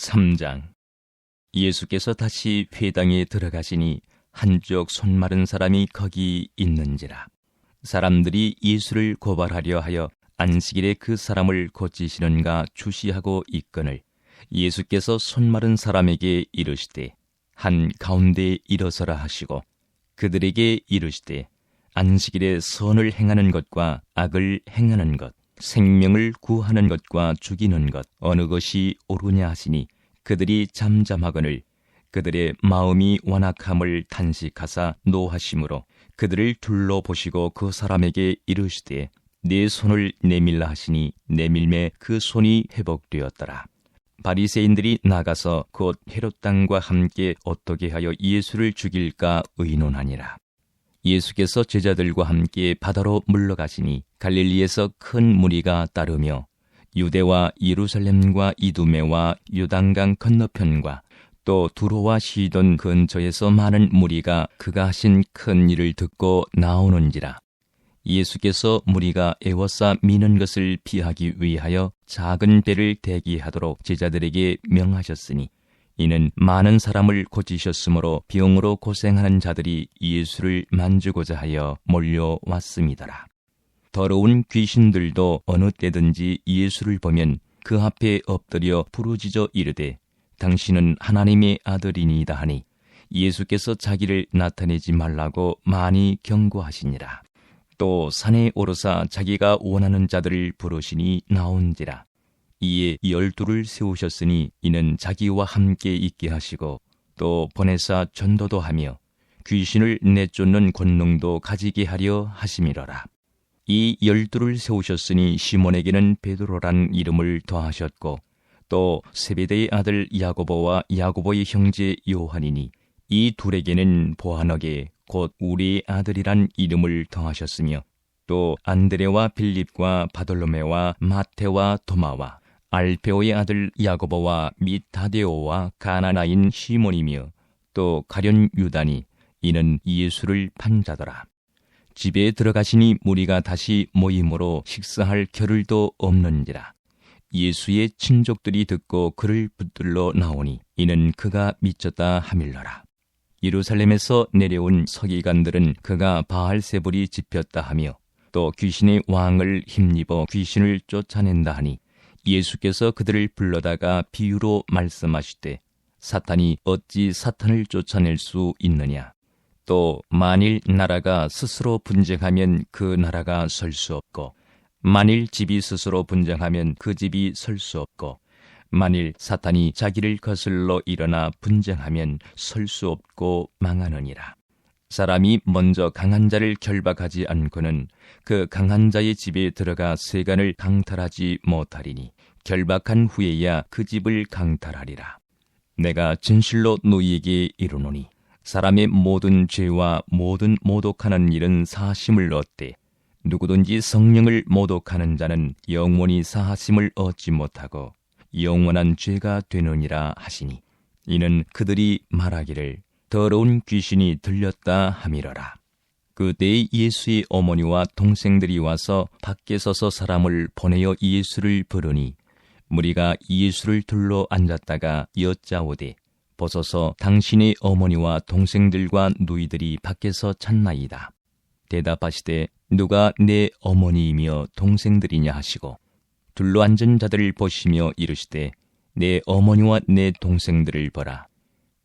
3장. 예수께서 다시 회당에 들어가시니 한쪽 손 마른 사람이 거기 있는지라. 사람들이 예수를 고발하려 하여 안식일에 그 사람을 고치시는가 주시하고 있거늘 예수께서 손 마른 사람에게 이르시되 한 가운데에 일어서라 하시고 그들에게 이르시되 안식일에 선을 행하는 것과 악을 행하는 것, 생명을 구하는 것과 죽이는 것 어느 것이 옳으냐 하시니 그들이 잠잠하거늘 그들의 마음이 완악함을 탄식하사 노하심으로 그들을 둘러보시고 그 사람에게 이르시되 네 손을 내밀라 하시니 내밀매 그 손이 회복되었더라. 바리새인들이 나가서 곧 헤롯 당과 함께 어떻게 하여 예수를 죽일까 의논하니라. 예수께서 제자들과 함께 바다로 물러가시니 갈릴리에서 큰 무리가 따르며 유대와 예루살렘과 이두메와 요단강 건너편과 또 두로와 시돈 근처에서 많은 무리가 그가 하신 큰 일을 듣고 나오는지라. 예수께서 무리가 애워싸 미는 것을 피하기 위하여 작은 배를 대기하도록 제자들에게 명하셨으니 이는 많은 사람을 고치셨으므로 병으로 고생하는 자들이 예수를 만지고자 하여 몰려왔음이더라. 더러운 귀신들도 어느 때든지 예수를 보면 그 앞에 엎드려 부르짖어 이르되 당신은 하나님의 아들이니이다 하니 예수께서 자기를 나타내지 말라고 많이 경고하시니라. 또 산에 오르사 자기가 원하는 자들을 부르시니 나온지라. 이에 12를 세우셨으니 이는 자기와 함께 있게 하시고 또 보내사 전도도 하며 귀신을 내쫓는 권능도 가지게 하려 하심이로라. 이 12를 세우셨으니 시몬에게는 베드로란 이름을 더하셨고 또 세베대의 아들 야고보와 야고보의 형제 요한이니 이 둘에게는 보아너게 곧 우리의 아들이란 이름을 더하셨으며 또 안드레와 빌립과 바돌로메와 마테와 도마와 알페오의 아들 야고보와 및 다데오와 가나나인 시몬이며 또 가룟 유다니 이는 예수를 판 자더라. 집에 들어가시니 무리가 다시 모임으로 식사할 겨를도 없는지라. 예수의 친족들이 듣고 그를 붙들러 나오니 이는 그가 미쳤다 하밀러라. 예루살렘에서 내려온 서기관들은 그가 바알세불이 집혔다 하며 또 귀신의 왕을 힘입어 귀신을 쫓아낸다 하니 예수께서 그들을 불러다가 비유로 말씀하시되 사탄이 어찌 사탄을 쫓아낼 수 있느냐. 또 만일 나라가 스스로 분쟁하면 그 나라가 설 수 없고 만일 집이 스스로 분쟁하면 그 집이 설 수 없고 만일 사탄이 자기를 거슬러 일어나 분쟁하면 설 수 없고 망하느니라. 사람이 먼저 강한 자를 결박하지 않고는 그 강한 자의 집에 들어가 세간을 강탈하지 못하리니 결박한 후에야 그 집을 강탈하리라. 내가 진실로 너희에게 이르노니 사람의 모든 죄와 모든 모독하는 일은 사하심을 얻되 누구든지 성령을 모독하는 자는 영원히 사하심을 얻지 못하고 영원한 죄가 되느니라 하시니 이는 그들이 말하기를 더러운 귀신이 들렸다 함이러라. 그때 예수의 어머니와 동생들이 와서 밖에 서서 사람을 보내어 예수를 부르니 무리가 예수를 둘러 앉았다가 여짜오되 벗어서 당신의 어머니와 동생들과 누이들이 밖에서 찾나이다. 대답하시되 누가 내 어머니이며 동생들이냐 하시고 둘러 앉은 자들을 보시며 이르시되 내 어머니와 내 동생들을 보라.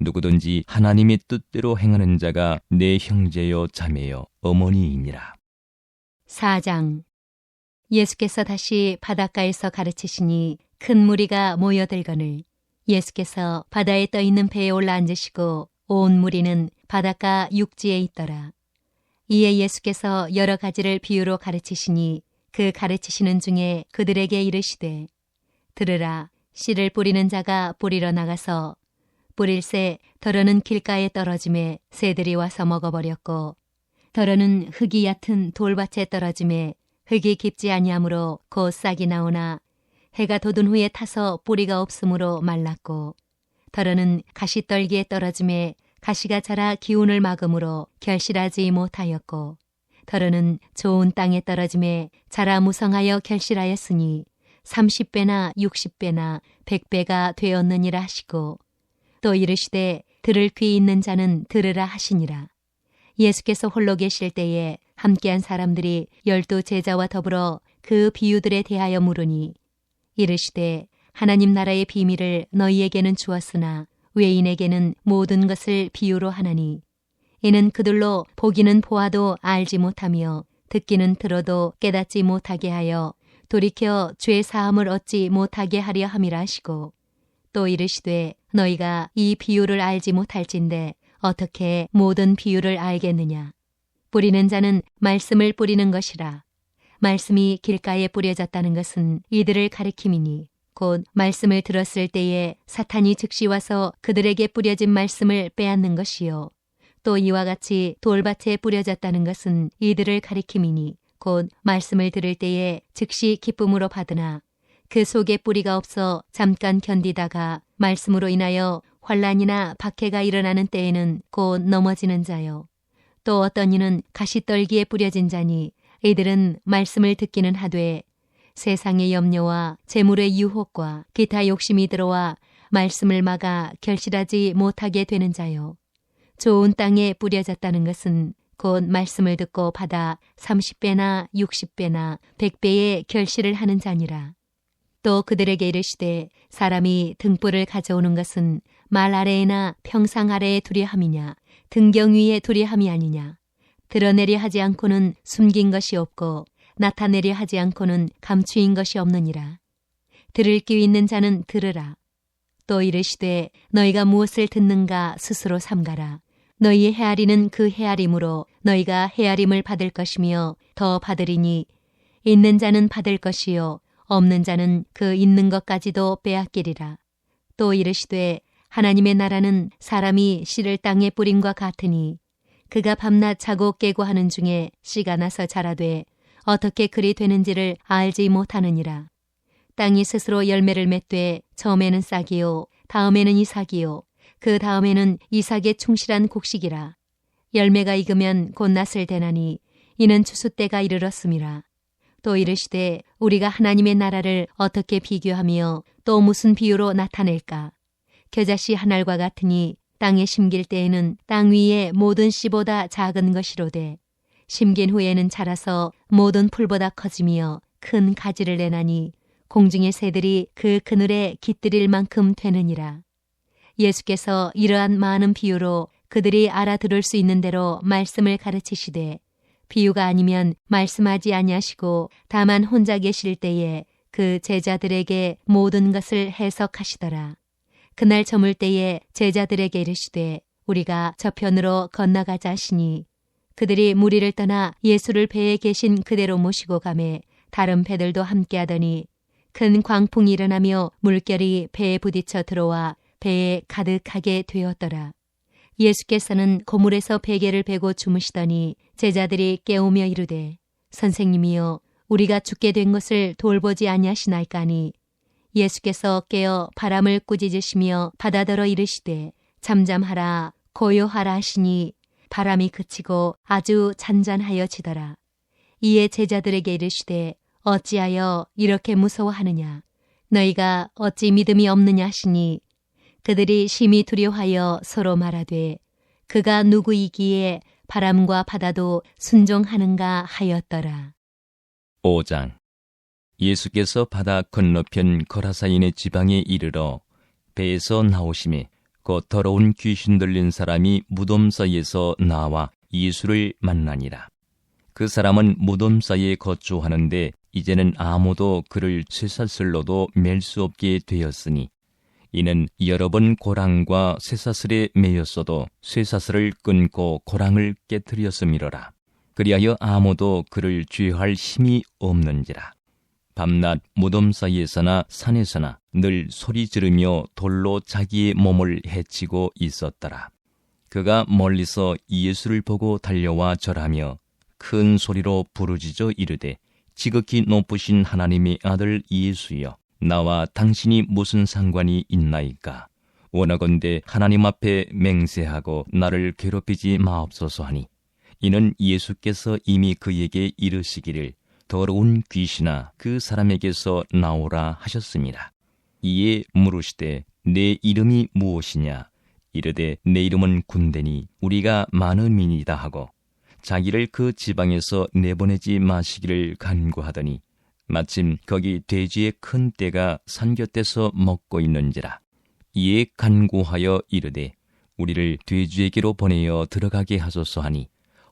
누구든지 하나님의 뜻대로 행하는 자가 내 형제요 자매요 어머니이니라. 4장. 예수께서 다시 바닷가에서 가르치시니 큰 무리가 모여들거늘 예수께서 바다에 떠있는 배에 올라 앉으시고 온 무리는 바닷가 육지에 있더라. 이에 예수께서 여러 가지를 비유로 가르치시니 그 가르치시는 중에 그들에게 이르시되 들으라. 씨를 뿌리는 자가 뿌리러 나가서 뿌릴새 더러는 길가에 떨어짐에 새들이 와서 먹어버렸고 더러는 흙이 얕은 돌밭에 떨어짐에 흙이 깊지 아니하므로 곧 싹이 나오나 해가 돋은 후에 타서 뿌리가 없으므로 말랐고 더러는 가시떨기에 떨어짐에 가시가 자라 기운을 막음으로 결실하지 못하였고 더러는 좋은 땅에 떨어짐에 자라 무성하여 결실하였으니 30배나 60배나 100배가 되었느니라 하시고 또 이르시되 들을 귀 있는 자는 들으라 하시니라. 예수께서 홀로 계실 때에 함께한 사람들이 12 제자와 더불어 그 비유들에 대하여 물으니 이르시되 하나님 나라의 비밀을 너희에게는 주었으나 외인에게는 모든 것을 비유로 하나니 이는 그들로 보기는 보아도 알지 못하며 듣기는 들어도 깨닫지 못하게 하여 돌이켜 죄 사함을 얻지 못하게 하려 함이라 하시고 또 이르시되 너희가 이 비유를 알지 못할진대 어떻게 모든 비유를 알겠느냐. 뿌리는 자는 말씀을 뿌리는 것이라. 말씀이 길가에 뿌려졌다는 것은 이들을 가리킴이니 곧 말씀을 들었을 때에 사탄이 즉시 와서 그들에게 뿌려진 말씀을 빼앗는 것이요. 또 이와 같이 돌밭에 뿌려졌다는 것은 이들을 가리킴이니 곧 말씀을 들을 때에 즉시 기쁨으로 받으나 그 속에 뿌리가 없어 잠깐 견디다가 말씀으로 인하여 환난이나 박해가 일어나는 때에는 곧 넘어지는 자요. 또 어떤 이는 가시떨기에 뿌려진 자니 이들은 말씀을 듣기는 하되 세상의 염려와 재물의 유혹과 기타 욕심이 들어와 말씀을 막아 결실하지 못하게 되는 자요. 좋은 땅에 뿌려졌다는 것은 곧 말씀을 듣고 받아 30배나 60배나 100배의 결실을 하는 자니라. 또 그들에게 이르시되 사람이 등불을 가져오는 것은 말 아래에나 평상 아래에 두려 함이냐 등경 위에 두려 함이 아니냐. 드러내려 하지 않고는 숨긴 것이 없고 나타내려 하지 않고는 감추인 것이 없느니라. 들을 귀 있는 자는 들으라. 또 이르시되 너희가 무엇을 듣는가 스스로 삼가라. 너희의 헤아리는 그 헤아림으로 너희가 헤아림을 받을 것이며 더 받으리니 있는 자는 받을 것이요 없는 자는 그 있는 것까지도 빼앗기리라. 또 이르시되 하나님의 나라는 사람이 씨를 땅에 뿌림과 같으니 그가 밤낮 자고 깨고 하는 중에 씨가 나서 자라되 어떻게 그리 되는지를 알지 못하느니라. 땅이 스스로 열매를 맺되 처음에는 싹이요 다음에는 이삭이요 그 다음에는 이삭의 충실한 곡식이라. 열매가 익으면 곧 낫을 대나니 이는 추수 때가 이르렀음이라. 또 이르시되 우리가 하나님의 나라를 어떻게 비교하며 또 무슨 비유로 나타낼까. 겨자씨 한 알과 같으니 땅에 심길 때에는 땅 위에 모든 씨보다 작은 것이로되 심긴 후에는 자라서 모든 풀보다 커지며 큰 가지를 내나니 공중의 새들이 그 그늘에 깃들일 만큼 되느니라. 예수께서 이러한 많은 비유로 그들이 알아들을 수 있는 대로 말씀을 가르치시되 비유가 아니면 말씀하지 아니하시고 다만 혼자 계실 때에 그 제자들에게 모든 것을 해석하시더라. 그날 저물 때에 제자들에게 이르시되 우리가 저편으로 건너가자 하시니 그들이 무리를 떠나 예수를 배에 계신 그대로 모시고 가매 다른 배들도 함께하더니 큰 광풍이 일어나며 물결이 배에 부딪혀 들어와 배에 가득하게 되었더라. 예수께서는 고물에서 베개를 베고 주무시더니 제자들이 깨우며 이르되 선생님이여 우리가 죽게 된 것을 돌보지 아니하시나이까니 예수께서 깨어 바람을 꾸짖으시며 바다더러 이르시되 잠잠하라 고요하라 하시니 바람이 그치고 아주 잔잔하여지더라. 이에 제자들에게 이르시되 어찌하여 이렇게 무서워하느냐. 너희가 어찌 믿음이 없느냐 하시니 그들이 심히 두려워하여 서로 말하되 그가 누구이기에 바람과 바다도 순종하는가 하였더라. 5장. 예수께서 바다 건너편 거라사인의 지방에 이르러 배에서 나오심에 곧 더러운 귀신 들린 사람이 무덤 사이에서 나와 예수를 만나니라. 그 사람은 무덤 사이에 거주하는데 이제는 아무도 그를 쇠사슬로도 맬 수 없게 되었으니 이는 여러 번 고랑과 쇠사슬에 매였어도 쇠사슬을 끊고 고랑을 깨뜨렸음이로라. 그리하여 아무도 그를 죄할 힘이 없는지라. 밤낮 무덤 사이에서나 산에서나 늘 소리 지르며 돌로 자기의 몸을 해치고 있었더라. 그가 멀리서 예수를 보고 달려와 절하며 큰 소리로 부르짖어 이르되 지극히 높으신 하나님의 아들 예수여 나와 당신이 무슨 상관이 있나이까. 원하건대 하나님 앞에 맹세하고 나를 괴롭히지 마옵소서 하니 이는 예수께서 이미 그에게 이르시기를 더러운 귀신아 그 사람에게서 나오라 하셨습니다. 이에 물으시되 내 이름이 무엇이냐? 이르되 내 이름은 군대니 우리가 많음이니이다 하고 자기를 그 지방에서 내보내지 마시기를 간구하더니 마침 거기 돼지의 큰 떼가 산 곁에서 먹고 있는지라. 이에 간구하여 이르되 우리를 돼지에게로 보내어 들어가게 하소서 하니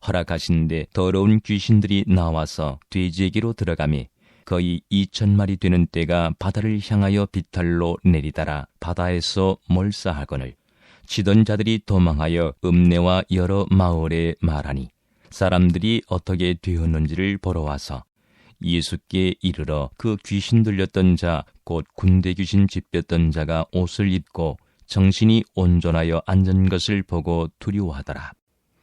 허락하신데 더러운 귀신들이 나와서 돼지에게로 들어가매 거의 2,000마리 되는 떼가 바다를 향하여 비탈로 내리다라 바다에서 몰사하거늘 치던 자들이 도망하여 읍내와 여러 마을에 말하니 사람들이 어떻게 되었는지를 보러 와서 예수께 이르러 그 귀신 들렸던 자 곧 군대 귀신 집혔던 자가 옷을 입고 정신이 온전하여 앉은 것을 보고 두려워하더라.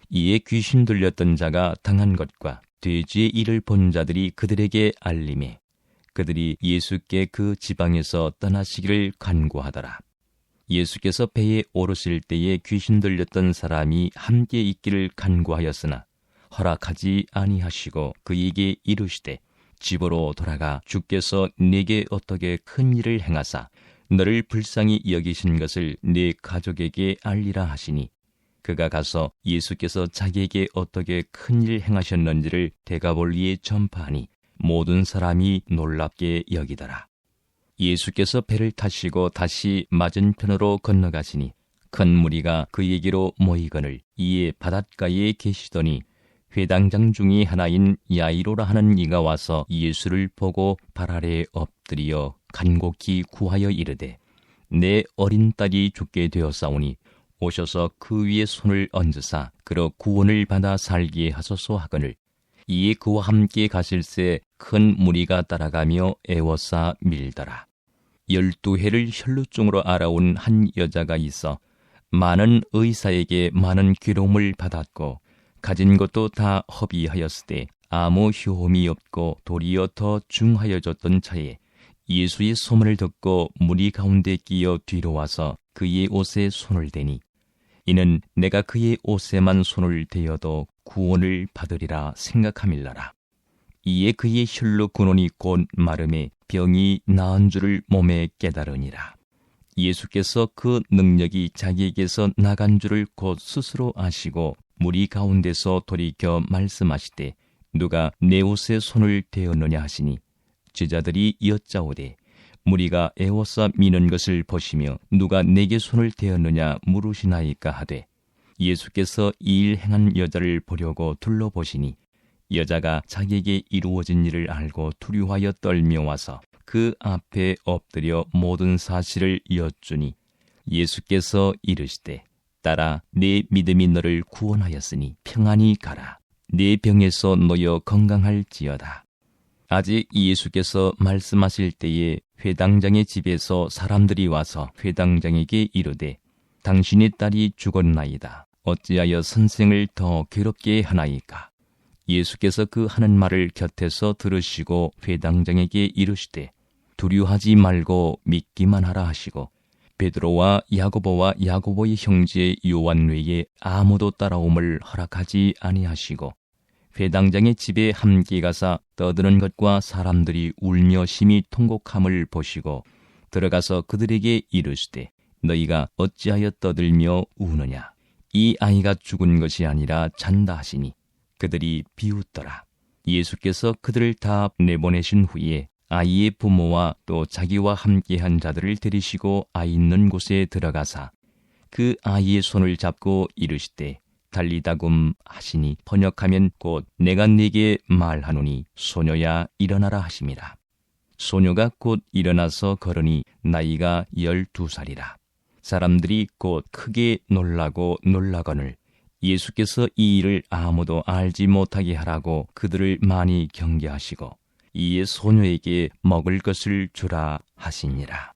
이에 귀신 들렸던 자가 당한 것과 돼지의 일을 본 자들이 그들에게 알림해 그들이 예수께 그 지방에서 떠나시기를 간구하더라. 예수께서 배에 오르실 때에 귀신 들렸던 사람이 함께 있기를 간구하였으나 허락하지 아니하시고 그에게 이르시되 집으로 돌아가 주께서 네게 어떻게 큰 일을 행하사 너를 불쌍히 여기신 것을 네 가족에게 알리라 하시니 그가 가서 예수께서 자기에게 어떻게 큰 일을 행하셨는지를 데가볼리에 전파하니 모든 사람이 놀랍게 여기더라. 예수께서 배를 타시고 다시 맞은편으로 건너가시니 큰 무리가 그에게로 모이거늘 이에 바닷가에 계시더니 회당장 중의 하나인 야이로라 하는 이가 와서 예수를 보고 발 아래 엎드려 간곡히 구하여 이르되 내 어린 딸이 죽게 되었사오니 오셔서 그 위에 손을 얹으사 그로 구원을 받아 살게 하소서 하거늘 이에 그와 함께 가실새 큰 무리가 따라가며 애워싸 밀더라. 12해를 혈루증으로 알아온 한 여자가 있어 많은 의사에게 많은 괴로움을 받았고 가진 것도 다 허비하였으되 아무 효험이 없고 도리어 더 중하여졌던 차에 예수의 소문을 듣고 무리 가운데 끼어 뒤로 와서 그의 옷에 손을 대니 이는 내가 그의 옷에만 손을 대어도 구원을 받으리라 생각함일러라. 이에 그의 혈루 근원이 곧 마름에 병이 나은 줄을 몸에 깨달으니라. 예수께서 그 능력이 자기에게서 나간 줄을 곧 스스로 아시고 무리 가운데서 돌이켜 말씀하시되 누가 내 옷에 손을 대었느냐 하시니 제자들이 여짜오되 무리가 애워싸 미는 것을 보시며 누가 내게 손을 대었느냐 물으시나이까 하되 예수께서 이 일 행한 여자를 보려고 둘러보시니 여자가 자기에게 이루어진 일을 알고 두려워하여 떨며 와서 그 앞에 엎드려 모든 사실을 여쭈니 예수께서 이르시되 딸아 내 믿음이 너를 구원하였으니 평안히 가라. 내 병에서 놓여 건강할지어다. 아직 예수께서 말씀하실 때에 회당장의 집에서 사람들이 와서 회당장에게 이르되 당신의 딸이 죽었나이다. 어찌하여 선생을 더 괴롭게 하나이까? 예수께서 그 하는 말을 곁에서 들으시고 회당장에게 이르시되 두려워하지 말고 믿기만 하라 하시고 베드로와 야고보의 형제 요한 외에 아무도 따라옴을 허락하지 아니하시고 회당장의 집에 함께 가사 떠드는 것과 사람들이 울며 심히 통곡함을 보시고 들어가서 그들에게 이르시되 너희가 어찌하여 떠들며 우느냐? 이 아이가 죽은 것이 아니라 잔다 하시니 그들이 비웃더라. 예수께서 그들을 다 내보내신 후에 아이의 부모와 또 자기와 함께한 자들을 데리시고 아이 있는 곳에 들어가사 그 아이의 손을 잡고 이르시되 달리다굼 하시니 번역하면 곧 내가 네게 말하노니 소녀야 일어나라 하심이라. 소녀가 곧 일어나서 걸으니 나이가 12살이라. 사람들이 곧 크게 놀라거늘 예수께서 이 일을 아무도 알지 못하게 하라고 그들을 많이 경계하시고 이에 소녀에게 먹을 것을 주라 하시니라.